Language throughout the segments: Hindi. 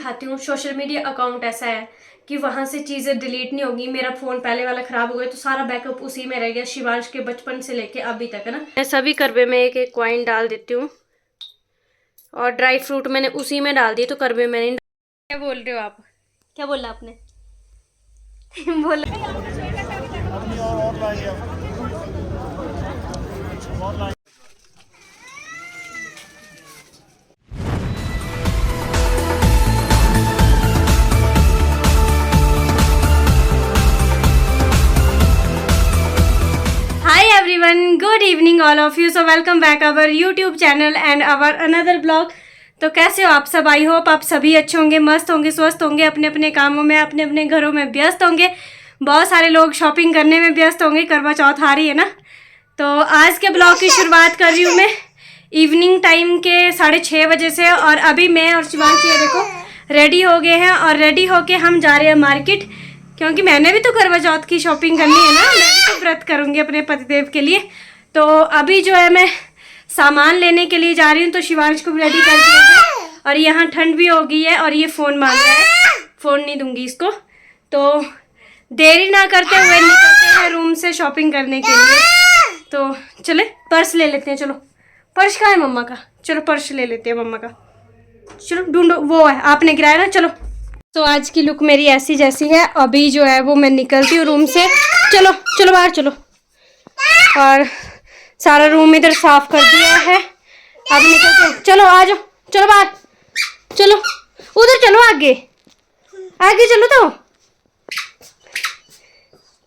दिखाती हूँ। सोशल मीडिया अकाउंट ऐसा है कि वहाँ से चीज़ें डिलीट नहीं होगी। मेरा फ़ोन पहले वाला ख़राब हो गया तो सारा बैकअप उसी में रह गया, शिवांश के बचपन से लेके अभी तक, है ना। मैं सभी करवे में एक एक कॉइन डाल देती हूँ और ड्राई फ्रूट मैंने उसी में डाल दिए, तो करवे में नहीं। क्या बोल रहे हो आप? क्या बोला आपने? बोला everyone, good evening all of you. So welcome back our YouTube channel and our another blog. तो कैसे हो आप सब? आई होप आप सभी अच्छे होंगे, मस्त होंगे, स्वस्थ होंगे, अपने अपने कामों में, अपने अपने घरों में व्यस्त होंगे। बहुत सारे लोग शॉपिंग करने में व्यस्त होंगे, करवा चौथ आ रही है ना। तो आज के ब्लॉग की शुरुआत कर रही हूँ मैं इवनिंग टाइम के 6:30 बजे से। और अभी मैं और शिवांश ये देखो रेडी हो गए हैं और रेडी होके हम जा रहे हैं मार्केट, क्योंकि मैंने भी तो करवा चौथ की शॉपिंग करनी है ना। मैं भी तो व्रत करूँगी अपने पतिदेव के लिए। तो अभी जो है मैं सामान लेने के लिए जा रही हूँ, तो शिवांश को भी रेडी कर दिया था। और यहाँ ठंड भी हो गई है और ये फ़ोन मांग रहा है, फ़ोन नहीं दूंगी इसको। तो देरी ना करते हुए निकलते हैं रूम से शॉपिंग करने के लिए। तो चले पर्स ले लेते हैं। चलो पर्स कहाँ है मम्मा का? चलो पर्स ले लेते हैं मम्मा का। चलो ढूंढो, वो है आपने गिराया ना। चलो तो आज की लुक मेरी ऐसी जैसी है। अभी जो है वो मैं निकलती हूँ रूम से। चलो चलो बाहर चलो। और सारा रूम इधर साफ कर दिया है, अब निकलते। चलो आ जाओ, चलो बाहर चलो, उधर चलो, आगे आगे चलो। तो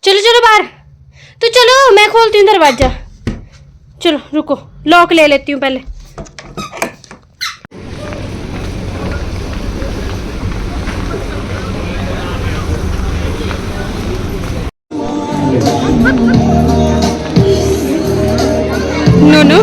चलो चलो बाहर तो चलो, मैं खोलती हूँ दरवाजा। चलो रुको, लॉक ले लेती हूँ पहले। नो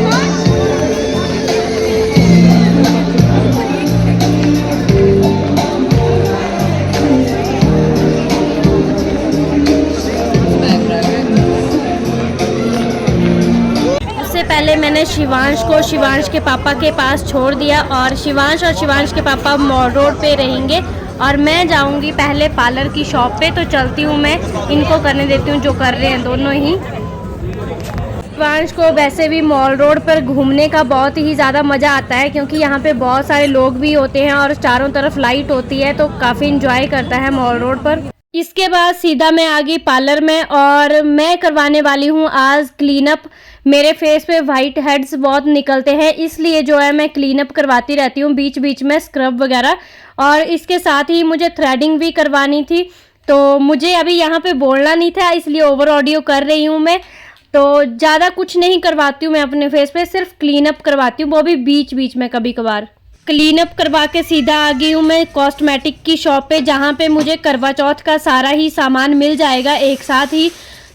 पहले मैंने शिवांश को शिवांश के पापा के पास छोड़ दिया और शिवांश के पापा मॉल रोड पे रहेंगे और मैं जाऊंगी पहले पार्लर की शॉप पे। तो चलती हूँ मैं, इनको करने देती हूँ जो कर रहे हैं दोनों ही। शिवांश को वैसे भी मॉल रोड पर घूमने का बहुत ही ज़्यादा मज़ा आता है, क्योंकि यहाँ पे बहुत सारे लोग भी होते हैं और चारों तरफ लाइट होती है, तो काफ़ी इंजॉय करता है मॉल रोड पर। इसके बाद सीधा मैं आ गई पार्लर में और मैं करवाने वाली हूँ आज क्लीन अप। मेरे फेस पे वाइट हेड्स बहुत निकलते हैं, इसलिए जो है मैं क्लीन अप करवाती रहती हूँ बीच बीच में, स्क्रब वगैरह। और इसके साथ ही मुझे थ्रेडिंग भी करवानी थी, तो मुझे अभी यहाँ पे बोलना नहीं था, इसलिए ओवर ऑडियो कर रही हूँ मैं। तो ज़्यादा कुछ नहीं करवाती हूँ मैं अपने फेस पे, सिर्फ क्लीन अप करवाती हूँ, वो भी बीच बीच में कभी कभार। क्लीन अप करवा के सीधा आ गई हूँ मैं कॉस्मेटिक की शॉप पे, जहाँ पे मुझे करवा चौथ का सारा ही सामान मिल जाएगा एक साथ ही।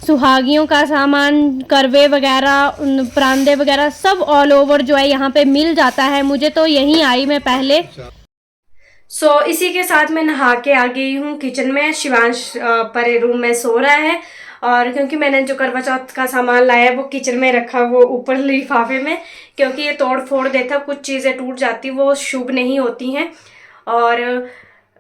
सुहागियों का सामान, करवे वगैरह, परांदे वगैरह सब ऑल ओवर जो है यहाँ पे मिल जाता है मुझे। तो यहीं आई मैं पहले। इसी के साथ मैं नहा के आ गई हूँ किचन में। शिवांश परे रूम में सो रहा है और क्योंकि मैंने जो करवा चौथ का सामान लाया है वो किचन में रखा, वो ऊपर लिफाफे में, क्योंकि ये तोड़ फोड़ देता, कुछ चीज़ें टूट जाती, वो शुभ नहीं होती हैं। और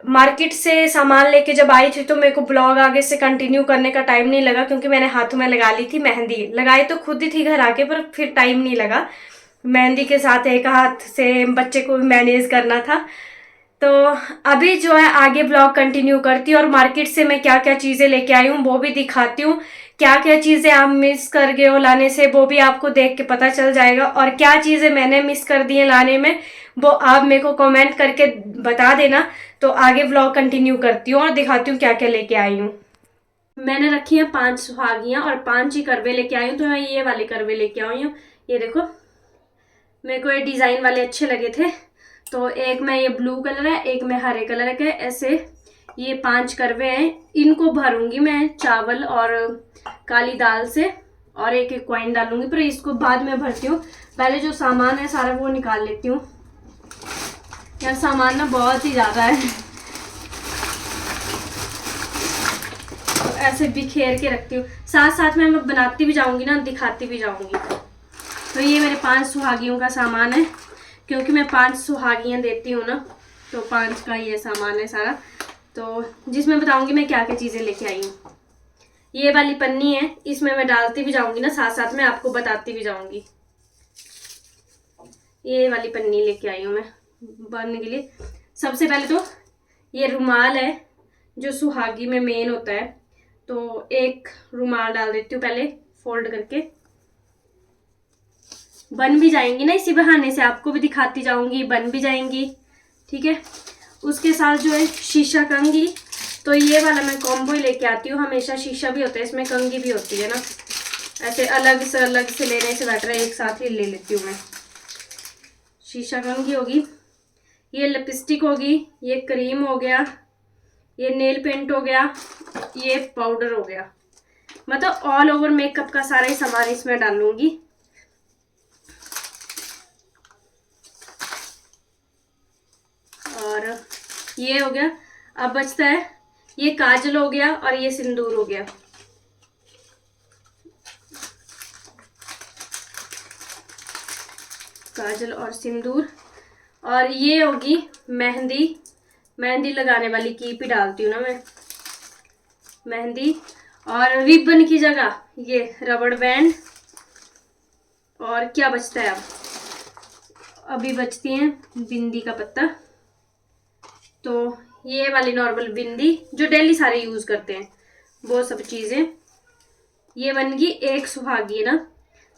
मार्केट से सामान लेके जब आई थी तो मेरे को ब्लॉग आगे से कंटिन्यू करने का टाइम नहीं लगा, क्योंकि मैंने हाथों में लगा ली थी मेहंदी। लगाई तो खुद ही थी घर आके, पर फिर टाइम नहीं लगा। मेहंदी के साथ एक हाथ से बच्चे को भी मैनेज करना था। तो अभी जो है आगे ब्लॉग कंटिन्यू करती हूँ और मार्केट से मैं क्या क्या चीज़ें लेके आई हूँ वो भी दिखाती हूँ। क्या क्या चीज़ें आप मिस कर गए हो लाने से वो भी आपको देख के पता चल जाएगा, और क्या चीज़ें मैंने मिस कर दी हैं लाने में वो आप मेरे को कमेंट करके बता देना। तो आगे ब्लॉग कंटिन्यू करती हूँ और दिखाती हूँ क्या क्या लेके आई हूँ। मैंने रखी है 5 सुहागियाँ और 5 ही करवे लेके आई हूँ। तो मैं ये वाले करवे लेके आई हूँ, ये देखो, मेरे को ये डिज़ाइन वाले अच्छे लगे थे। तो एक में ये ब्लू कलर है, एक में हरे कलर के, ऐसे ये 5 करवे हैं। इनको भरूंगी मैं चावल और काली दाल से और एक एक कॉइन डालूंगी, पर इसको बाद में भरती हूँ। पहले जो सामान है सारा वो निकाल लेती हूँ। यार सामान ना बहुत ही ज़्यादा है, तो ऐसे बिखेर के रखती हूँ। साथ साथ में मैं बनाती भी जाऊँगी ना, दिखाती भी जाऊँगी। तो ये मेरे 5 सुहागियों का सामान है, क्योंकि मैं 5 सुहागियाँ देती हूँ ना, तो 5 का ये सामान है सारा, तो जिसमें बताऊंगी मैं क्या क्या चीज़ें लेके आई हूँ। ये वाली पन्नी है, इसमें मैं डालती भी जाऊंगी ना, साथ साथ में आपको बताती भी जाऊंगी। ये वाली पन्नी लेके आई हूँ मैं बनने के लिए। सबसे पहले तो ये रुमाल है जो सुहागी में मेन होता है, तो एक रुमाल डाल देती हूँ पहले फोल्ड करके। बन भी जाएंगी ना, इसी बहाने से आपको भी दिखाती जाऊंगी, बन भी जाएंगी, ठीक है। उसके साथ जो है शीशा कंघी, तो ये वाला मैं कॉम्बो ही लेके आती हूँ हमेशा। शीशा भी होता है इसमें, कंघी भी होती है ना, ऐसे अलग से लेने से बेटर है एक साथ ही ले लेती हूँ मैं। शीशा कंघी होगी, ये लिपस्टिक होगी, ये क्रीम हो गया, ये नेल पेंट हो गया, ये पाउडर हो गया, मतलब ऑल ओवर मेकअप का सारा ही सामान इसमें डालूंगी। और ये हो गया। अब बचता है ये काजल हो गया और ये सिंदूर हो गया। काजल और सिंदूर। और ये होगी मेहंदी, मेहंदी लगाने वाली कीप ही डालती हूँ ना मैं, मेहंदी। और रिबन की जगह ये रबड़ बैंड। और क्या बचता है अब, अभी बचती है बिंदी का पत्ता, तो ये वाली नॉर्मल बिंदी जो डेली सारे यूज करते हैं, वो सब चीजें। ये बन गई एक सुहागी ना,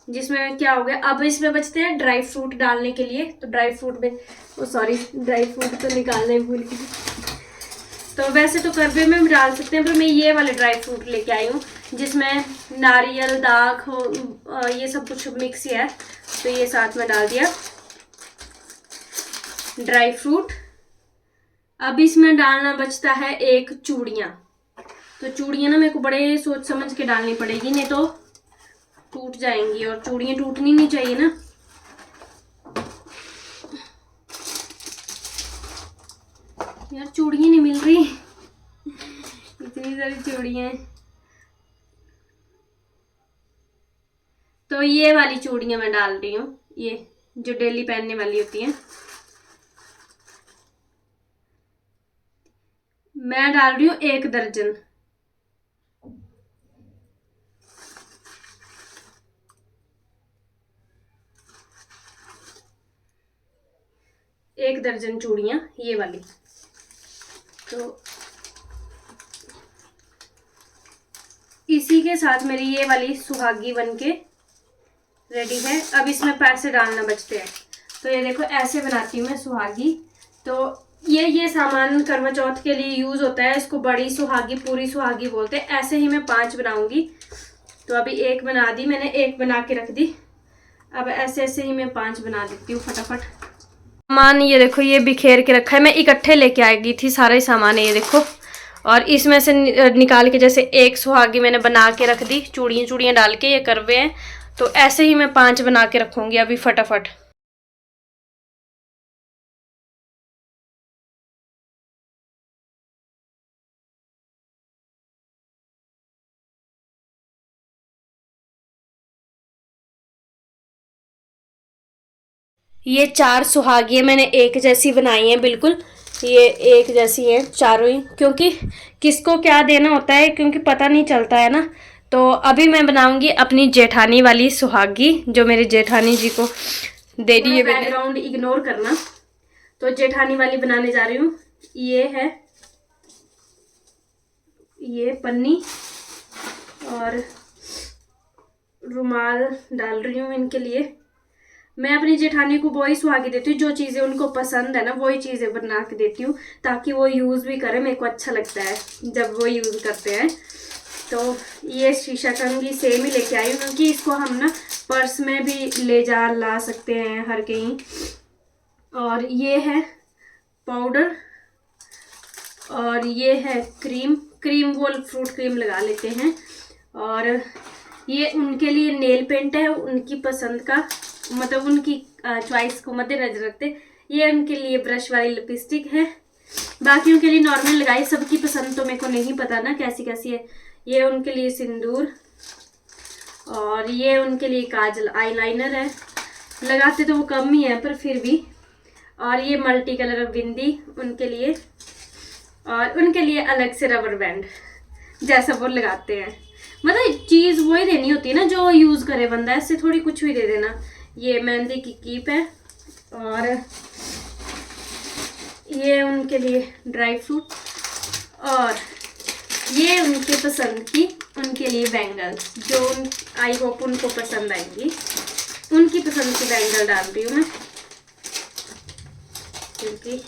जिसमें क्या हो गया। अब इसमें बचते हैं ड्राई फ्रूट डालने के लिए, तो ड्राई फ्रूट में ड्राई फ्रूट तो निकालना ही भूल गई। तो वैसे तो करवे में भी डाल सकते हैं, पर मैं ये वाले ड्राई फ्रूट लेके आई हूँ जिसमें नारियल दाख हो, ये सब कुछ मिक्स ही है, तो ये साथ में डाल दिया ड्राई फ्रूट। अब इसमें डालना बचता है एक चूड़ियाँ, तो चूड़ियाँ ना मेरे को बड़े सोच समझ के डालनी पड़ेगी, नहीं तो टूट जाएंगी, और चूड़ियाँ टूटनी नहीं चाहिए ना। यार चूड़ियाँ नहीं मिल रही, इतनी सारी चूड़ियाँ। तो ये वाली चूड़ियाँ मैं डाल रही हूँ, ये जो डेली पहनने वाली होती हैं, मैं डाल रही हूँ 1 दर्जन। एक दर्जन चूड़ियाँ ये वाली। तो इसी के साथ मेरी ये वाली सुहागी बनके रेडी है। अब इसमें पैसे डालना बचते हैं, तो ये देखो ऐसे बनाती हूँ मैं सुहागी। तो ये सामान करवा चौथ के लिए यूज होता है, इसको बड़ी सुहागी पूरी सुहागी बोलते हैं। ऐसे ही मैं 5 बनाऊंगी, तो अभी 1 बना दी मैंने, 1 बना के रख दी। अब ऐसे ऐसे ही मैं 5 बना देती हूँ फटाफट। सामान ये देखो ये बिखेर के रखा है, मैं इकट्ठे लेके आ गई थी सारा ही सामान, ये देखो। और इसमें से निकाल के जैसे 1 सुहागी मैंने बना के रख दी, चूड़ियाँ डाल के, ये करवे हैं। तो ऐसे ही मैं 5 बना के रखूंगी अभी फटाफट। ये 4 सुहागियाँ मैंने एक जैसी बनाई हैं, बिल्कुल ये एक जैसी हैं चारों ही, क्योंकि किसको क्या देना होता है क्योंकि पता नहीं चलता है ना। तो अभी मैं बनाऊंगी अपनी जेठानी वाली सुहागी, जो मेरी जेठानी जी को दे दी है। बैकग्राउंड इग्नोर करना। तो जेठानी वाली बनाने जा रही हूँ। ये है ये पन्नी और रुमाल डाल रही हूँ इनके लिए। मैं अपनी जेठानी को वही सुहागी देती हूँ, जो चीज़ें उनको पसंद है ना वही चीज़ें बना के देती हूँ, ताकि वो यूज़ भी करें। मेरे को अच्छा लगता है जब वो यूज़ करते हैं। तो ये शीशा कंघी सेम ही लेके आई हूँ, क्योंकि इसको हम ना पर्स में भी ले जा ला सकते हैं हर कहीं। और ये है पाउडर, और ये है क्रीम वो फ्रूट क्रीम लगा लेते हैं। और ये उनके लिए नेल पेंट है, उनकी पसंद का, मतलब उनकी चॉइस को मद्देनजर रखते। ये उनके लिए ब्रश वाली लिपस्टिक है, बाकियों के लिए नॉर्मल लगाई। सबकी पसंद तो मेरे को नहीं पता ना कैसी कैसी है। ये उनके लिए सिंदूर, और ये उनके लिए काजल आईलाइनर है। लगाते तो वो कम ही है पर फिर भी। और ये मल्टी कलर बिंदी उनके लिए, और उनके लिए अलग से रबर बैंड जैसा वो लगाते हैं। मतलब चीज़ वही देनी होती है ना जो यूज़ करे बंदा, ऐसे थोड़ी कुछ भी दे देना। ये मेहंदी की कीप है, और ये उनके लिए ड्राई फ्रूट, और ये उनके पसंद की उनके लिए बैंगल्स जो आई होप उनको पसंद आएंगी। उनकी पसंद की बैंगल डाल रही हूँ मैं, क्योंकि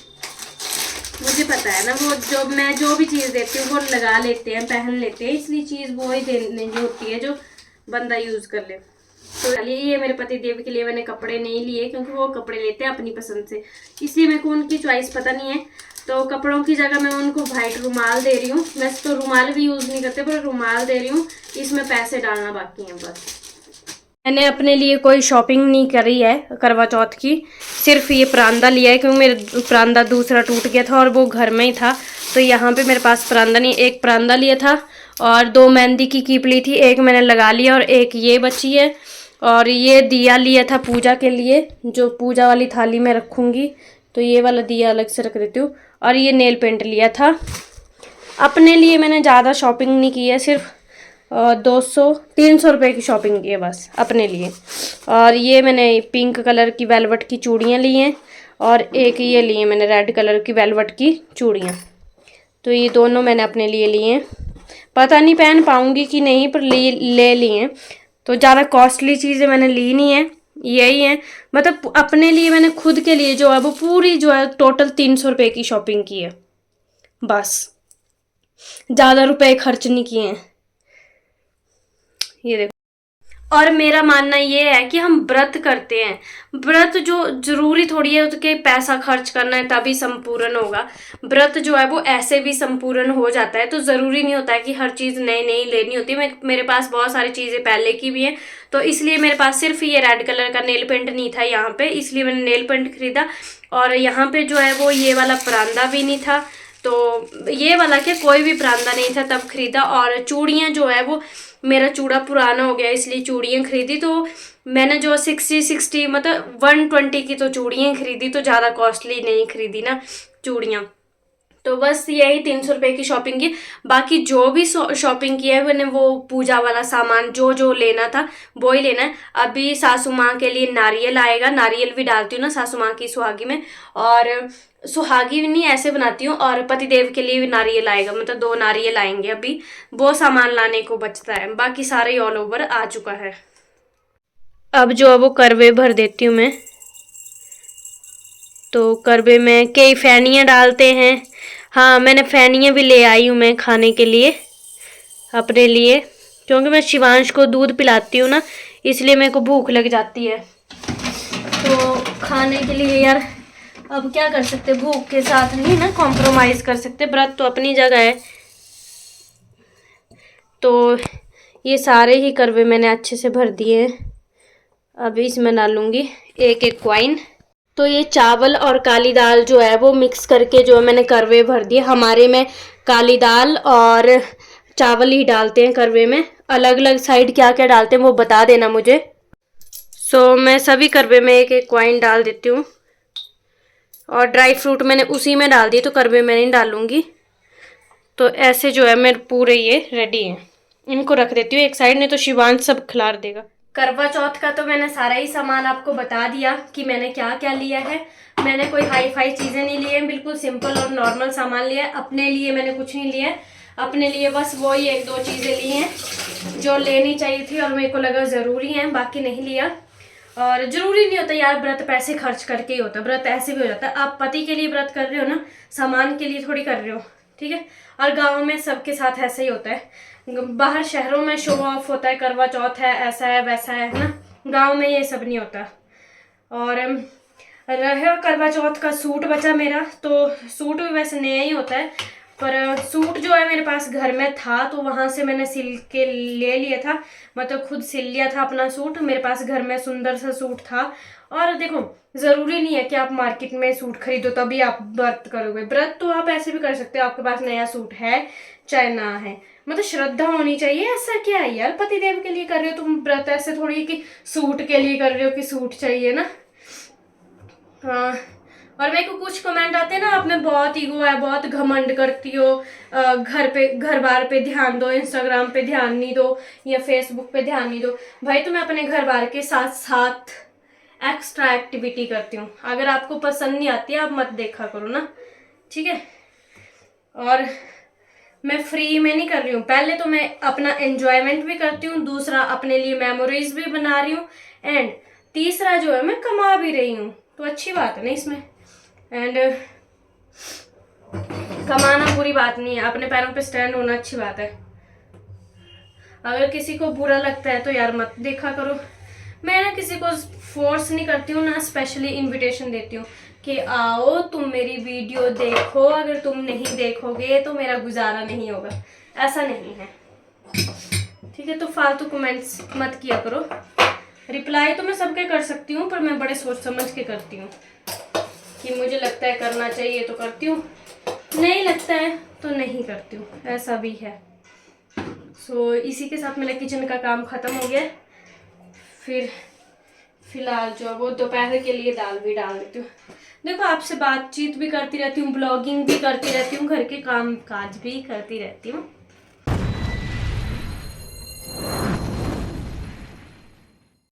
मुझे पता है ना वो मैं जो भी चीज़ देती हूँ वो लगा लेते हैं, पहन लेते हैं, इसलिए चीज़ वो ही देने जो होती है जो बंदा यूज़ कर ले। तो ये मेरे पति देव के लिए मैंने कपड़े नहीं लिए, क्योंकि वो कपड़े लेते हैं अपनी पसंद से, इसलिए मेरे को उनकी चॉइस पता नहीं है। तो कपड़ों की जगह मैं उनको वाइट रुमाल दे रही हूँ। वैसे तो रुमाल भी यूज़ नहीं करते, पर रुमाल दे रही हूँ, इसमें पैसे डालना बाकी है बस। मैंने अपने लिए कोई शॉपिंग नहीं करी है करवा चौथ की, सिर्फ ये परांदा लिया है, क्योंकि मेरा परांदा दूसरा टूट गया था और वो घर में ही था, तो यहाँ पे मेरे पास परांदा नहीं। एक परांदा लिया था और 2 मेहंदी की कीप ली थी, एक मैंने लगा लिया और एक ये बची है। और ये दिया लिया था पूजा के लिए, जो पूजा वाली थाली में रखूँगी, तो ये वाला दिया अलग से रख देती हूँ। और ये नेल पेंट लिया था। अपने लिए मैंने ज़्यादा शॉपिंग नहीं की है, सिर्फ 200-300 रुपये की शॉपिंग की है बस अपने लिए। और ये मैंने पिंक कलर की वेलवेट की चूड़ियाँ ली हैं, और एक ये लिए मैंने रेड कलर की वेलवेट की चूड़ियाँ। तो ये दोनों मैंने अपने लिए लिए हैं, पता नहीं पहन पाऊँगी कि नहीं, पर ले लिए हैं। तो ज़्यादा कॉस्टली चीज़ें मैंने ली नहीं है, यही है। मतलब अपने लिए मैंने खुद के लिए जो है वो पूरी जो है टोटल 300 रुपये की शॉपिंग की है बस, ज़्यादा रुपए खर्च नहीं किए हैं। ये देखो। और मेरा मानना ये है कि हम व्रत करते हैं, व्रत जो जरूरी थोड़ी है कि पैसा खर्च करना है तभी संपूर्ण होगा। व्रत जो है वो ऐसे भी संपूर्ण हो जाता है, तो जरूरी नहीं होता है कि हर चीज नई नई लेनी होती है। मेरे पास बहुत सारी चीजें पहले की भी हैं, तो इसलिए मेरे पास सिर्फ ये रेड कलर का नेल पेंट नहीं था यहाँ पे, इसलिए मैंने नेल पेंट खरीदा। और यहाँ पे जो है वो ये वाला परांदा भी नहीं था, तो ये वाला क्या कोई भी परांदा नहीं था तब खरीदा। और चूड़ियाँ जो है वो मेरा चूड़ा पुराना हो गया, इसलिए चूड़ियाँ खरीदी। तो मैंने जो 60 मतलब 120 की तो चूड़ियाँ खरीदी, तो ज़्यादा कॉस्टली नहीं खरीदी ना चूड़ियाँ। तो बस यही 300 रुपये की शॉपिंग की। बाकी जो भी शॉपिंग की है मैंने वो पूजा वाला सामान जो जो लेना था वो ही लेना है। अभी सासू माँ के लिए नारियल आएगा, नारियल भी डालती हूँ ना सासू माँ की सुहागी में, और सुहागी नहीं ऐसे बनाती हूँ। और पतिदेव के लिए भी नारियल आएगा, मतलब 2 नारियल आएंगे, अभी वो सामान लाने को बचता है, बाकी सारे ऑल ओवर आ चुका है। अब जो है वो करवे भर देती हूँ मैं। तो करवे में कई फैनियाँ डालते हैं। हाँ, मैंने फैनियाँ भी ले आई हूँ मैं खाने के लिए अपने लिए, क्योंकि मैं शिवांश को दूध पिलाती हूँ ना, इसलिए मेरे को भूख लग जाती है। तो खाने के लिए यार अब क्या कर सकते, भूख के साथ नहीं ना कॉम्प्रोमाइज़ कर सकते, व्रत तो अपनी जगह है। तो ये सारे ही करवे मैंने अच्छे से भर दिए हैं। अभी इसमें डालूँगी एक एक कॉइन। तो ये चावल और काली दाल जो है वो मिक्स करके जो है मैंने करवे भर दिए। हमारे में काली दाल और चावल ही डालते हैं करवे में, अलग अलग साइड क्या क्या डालते हैं वो बता देना मुझे। सो मैं सभी करवे में एक एक कॉइन डाल देती हूँ, और ड्राई फ्रूट मैंने उसी में डाल दिए, तो करवे में नहीं डालूँगी। तो ऐसे जो है मेरे पूरे ये रेडी हैं, इनको रख देती हूँ एक साइड, नहीं तो शिवांश सब खिलार देगा। करवा चौथ का तो मैंने सारा ही सामान आपको बता दिया कि मैंने क्या क्या लिया है। मैंने कोई हाई फाई चीज़ें नहीं ली है, बिल्कुल सिंपल और नॉर्मल सामान लिया है। अपने लिए मैंने कुछ नहीं लिया है, अपने लिए बस वही 1-2 चीज़ें ली हैं जो लेनी चाहिए थी और मेरे को लगा ज़रूरी हैं, बाकी नहीं लिया। और ज़रूरी नहीं होता यार व्रत पैसे खर्च करके ही होता है, व्रत ऐसे भी हो जाता है। आप पति के लिए व्रत कर रहे हो ना, सामान के लिए थोड़ी कर रहे हो, ठीक है। और गाँव में सबके साथ ऐसे ही होता है, बाहर शहरों में शो ऑफ होता है, करवा चौथ है, ऐसा है वैसा है ना, गांव में ये सब नहीं होता। और रहा करवा चौथ का सूट बचा मेरा, तो सूट भी वैसे नया ही होता है, पर सूट जो है मेरे पास घर में था, तो वहाँ से मैंने सिल के ले लिया था, मतलब खुद सिल लिया था अपना सूट। मेरे पास घर में सुंदर सा सूट था। और देखो ज़रूरी नहीं है कि आप मार्केट में सूट खरीदो तभी आप व्रत करोगे, व्रत तो आप ऐसे भी कर सकते हो, आपके पास नया सूट है चाहे ना है, मतलब श्रद्धा होनी चाहिए। ऐसा क्या है यार, पतिदेव के लिए कर रहे हो तुम व्रत, ऐसे थोड़ी कि सूट के लिए कर रहे हो कि सूट चाहिए ना। हाँ, और मेरे को कुछ कमेंट आते हैं ना, आप में बहुत ईगो है, बहुत घमंड करती हो, घर बार पे ध्यान दो, इंस्टाग्राम पे ध्यान नहीं दो या फेसबुक पे ध्यान नहीं दो। भाई तो मैं अपने घर बार के साथ साथ एक्स्ट्रा एक्टिविटी करती हूँ। अगर आपको पसंद नहीं आती है आप मत देखा करो ना, ठीक है। और मैं फ्री में नहीं कर रही हूँ, पहले तो मैं अपना एंजॉयमेंट भी करती हूँ, दूसरा अपने लिए मेमोरीज भी बना रही हूँ, एंड तीसरा जो है मैं कमा भी रही हूँ, तो अच्छी बात है ना इसमें। एंड कमाना बुरी बात नहीं है, अपने पैरों पे स्टैंड होना अच्छी बात है। अगर किसी को बुरा लगता है तो यार मत देखा करो। मैं ना किसी को फोर्स नहीं करती हूँ, ना स्पेशली इनविटेशन देती हूँ कि आओ तुम मेरी वीडियो देखो, अगर तुम नहीं देखोगे तो मेरा गुजारा नहीं होगा, ऐसा नहीं है, ठीक है। तो फालतू कमेंट्स मत किया करो। रिप्लाई तो मैं सबके कर सकती हूँ, पर मैं बड़े सोच समझ के करती हूँ कि मुझे लगता है करना चाहिए तो करती हूँ, नहीं लगता है तो नहीं करती हूँ, ऐसा भी है। सो इसी के साथ मेरा किचन का काम ख़त्म हो गया। फिर फिलहाल जो वो दोपहर के लिए दाल भी डाल देती हूँ। देखो आपसे बातचीत भी करती रहती हूँ, ब्लॉगिंग भी करती रहती हूँ, घर के काम काज भी करती रहती हूँ।